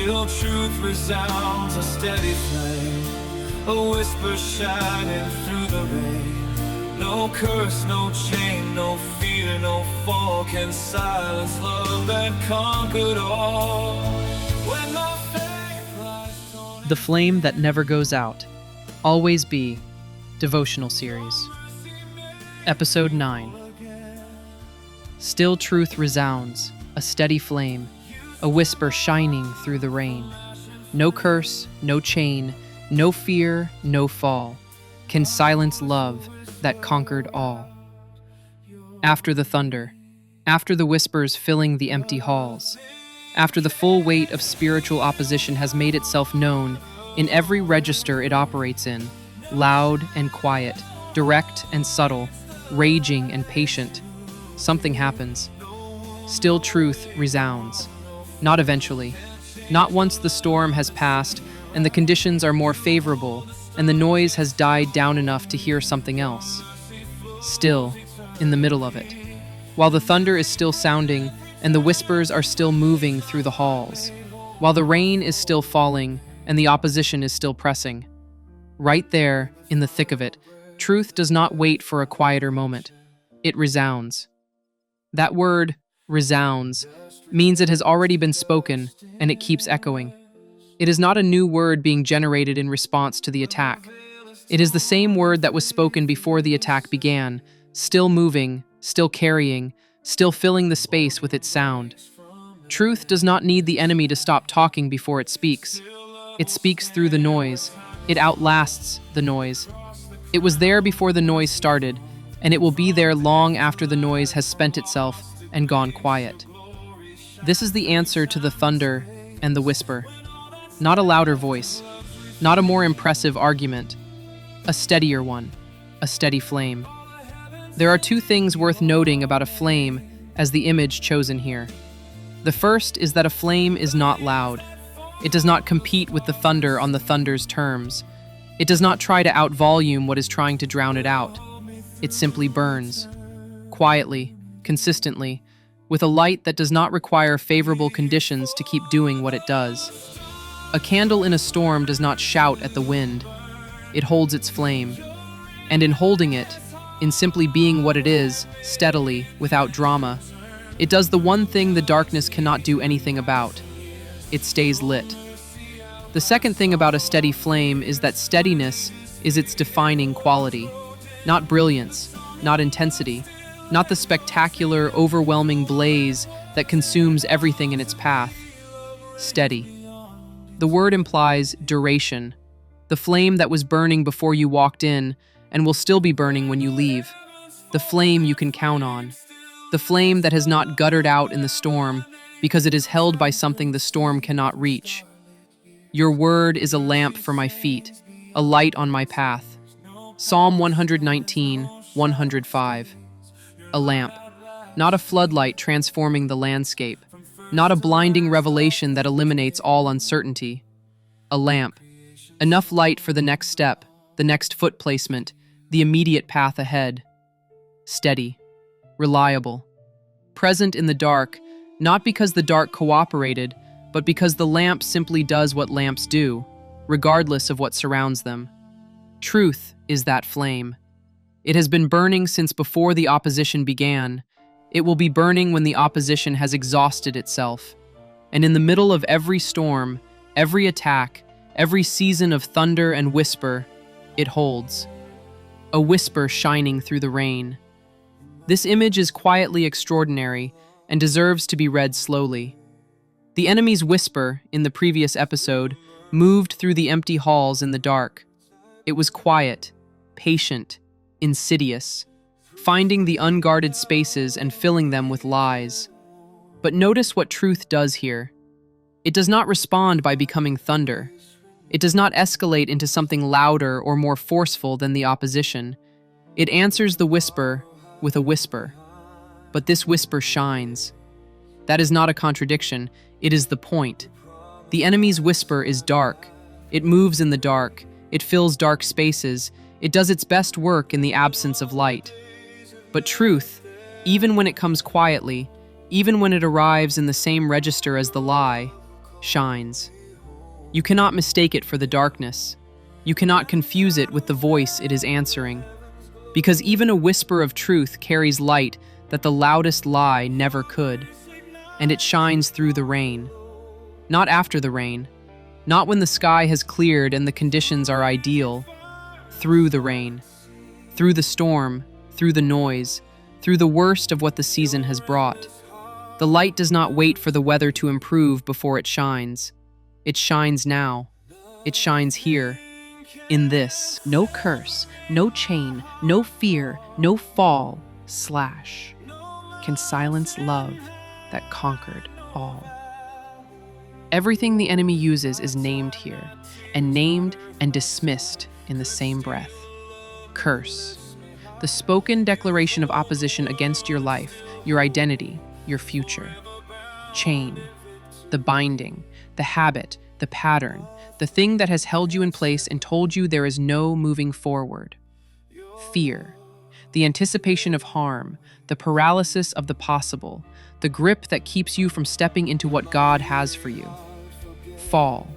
Still truth resounds, a steady flame, a whisper shining through the rain. No curse, no chain, no fear, no fall can silence love that conquered all. When my faith lies torn. The Flame That Never Goes Out. Always Be. Devotional Series. Episode 9. Still truth resounds, a steady flame, a whisper shining through the rain. No curse, no chain, no fear, no fall can silence love that conquered all. After the thunder, after the whispers filling the empty halls, after the full weight of spiritual opposition has made itself known in every register it operates in, loud and quiet, direct and subtle, raging and patient, something happens. Still truth resounds. Not eventually. Not once the storm has passed and the conditions are more favorable and the noise has died down enough to hear something else. Still, in the middle of it. While the thunder is still sounding and the whispers are still moving through the halls. While the rain is still falling and the opposition is still pressing. Right there, in the thick of it, truth does not wait for a quieter moment. It resounds. That word, resounds, means it has already been spoken and it keeps echoing. It is not a new word being generated in response to the attack. It is the same word that was spoken before the attack began, still moving, still carrying, still filling the space with its sound. Truth does not need the enemy to stop talking before it speaks. It speaks through the noise. It outlasts the noise. It was there before the noise started, and it will be there long after the noise has spent itself and gone quiet. This is the answer to the thunder and the whisper. Not a louder voice, not a more impressive argument, a steadier one, a steady flame. There are two things worth noting about a flame as the image chosen here. The first is that a flame is not loud. It does not compete with the thunder on the thunder's terms. It does not try to outvolume what is trying to drown it out. It simply burns, quietly, consistently, with a light that does not require favorable conditions to keep doing what it does. A candle in a storm does not shout at the wind. It holds its flame. And in holding it, in simply being what it is, steadily, without drama, it does the one thing the darkness cannot do anything about. It stays lit. The second thing about a steady flame is that steadiness is its defining quality. Not brilliance, not intensity, not the spectacular, overwhelming blaze that consumes everything in its path. Steady. The word implies duration, the flame that was burning before you walked in and will still be burning when you leave. The flame you can count on. The flame that has not guttered out in the storm because it is held by something the storm cannot reach. Your word is a lamp for my feet, a light on my path. Psalm 119, 105. A lamp, not a floodlight transforming the landscape, not a blinding revelation that eliminates all uncertainty. A lamp, enough light for the next step, the next foot placement, the immediate path ahead. Steady, reliable, present in the dark, not because the dark cooperated, but because the lamp simply does what lamps do, regardless of what surrounds them. Truth is that flame. It has been burning since before the opposition began. It will be burning when the opposition has exhausted itself. And in the middle of every storm, every attack, every season of thunder and whisper, it holds. A whisper shining through the rain. This image is quietly extraordinary and deserves to be read slowly. The enemy's whisper, in the previous episode, moved through the empty halls in the dark. It was quiet, patient, insidious, finding the unguarded spaces and filling them with lies. But notice what truth does here. It does not respond by becoming thunder. It does not escalate into something louder or more forceful than the opposition. It answers the whisper with a whisper. But this whisper shines. That is not a contradiction, it is the point. The enemy's whisper is dark. It moves in the dark. It fills dark spaces. It does its best work in the absence of light. But truth, even when it comes quietly, even when it arrives in the same register as the lie, shines. You cannot mistake it for the darkness. You cannot confuse it with the voice it is answering. Because even a whisper of truth carries light that the loudest lie never could. And it shines through the rain. Not after the rain. Not when the sky has cleared and the conditions are ideal. Through the rain. Through the storm. Through the noise. Through the worst of what the season has brought. The light does not wait for the weather to improve before it shines. It shines now. It shines here. In this. No curse, no chain, no fear, no fall, can silence love that conquered all. Everything the enemy uses is named here, and named and dismissed in the same breath. Curse. The spoken declaration of opposition against your life, your identity, your future. Chain. The binding, the habit, the pattern, the thing that has held you in place and told you there is no moving forward. Fear. The anticipation of harm, the paralysis of the possible, the grip that keeps you from stepping into what God has for you. Fall.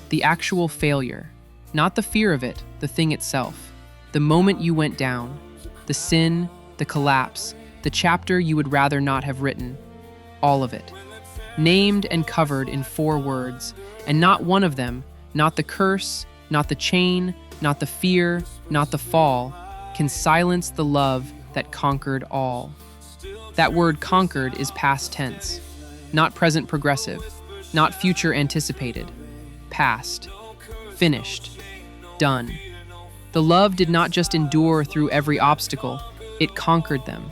The actual failure, not the fear of it, the thing itself. The moment you went down, the sin, the collapse, the chapter you would rather not have written. All of it. Named and covered in 4 words, and not one of them, not the curse, not the chain, not the fear, not the fall, can silence the love that conquered all. That word conquered is past tense, not present progressive, not future anticipated. Past. Finished. Done. The love did not just endure through every obstacle, it conquered them.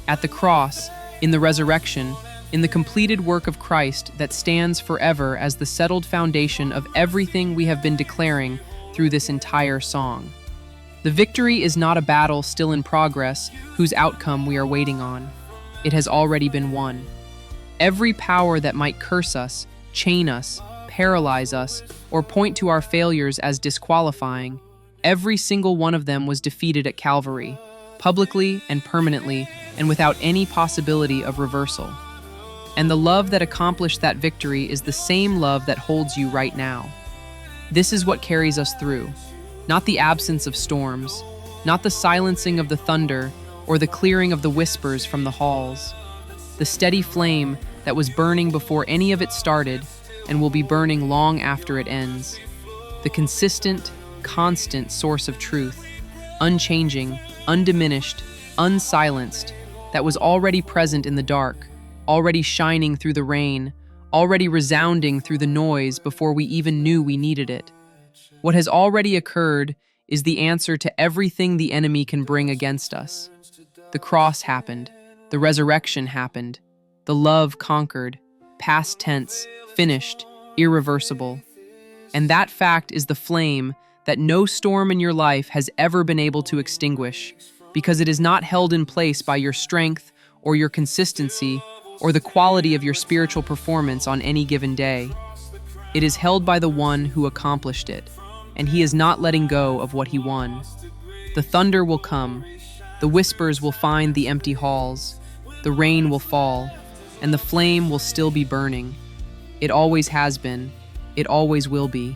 At the cross, in the resurrection, in the completed work of Christ that stands forever as the settled foundation of everything we have been declaring through this entire song. The victory is not a battle still in progress whose outcome we are waiting on. It has already been won. Every power that might curse us, chain us, paralyze us, or point to our failures as disqualifying, every single one of them was defeated at Calvary, publicly and permanently, and without any possibility of reversal. And the love that accomplished that victory is the same love that holds you right now. This is what carries us through, not the absence of storms, not the silencing of the thunder or the clearing of the whispers from the halls. The steady flame that was burning before any of it started and will be burning long after it ends. The consistent, constant source of truth, unchanging, undiminished, unsilenced, that was already present in the dark, already shining through the rain, already resounding through the noise before we even knew we needed it. What has already occurred is the answer to everything the enemy can bring against us. The cross happened, the resurrection happened, the love conquered, past tense, finished, irreversible. And that fact is the flame that no storm in your life has ever been able to extinguish, because it is not held in place by your strength or your consistency or the quality of your spiritual performance on any given day. It is held by the one who accomplished it, and he is not letting go of what he won. The thunder will come, the whispers will find the empty halls, the rain will fall, and the flame will still be burning. It always has been, it always will be.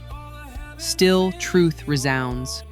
Still truth resounds.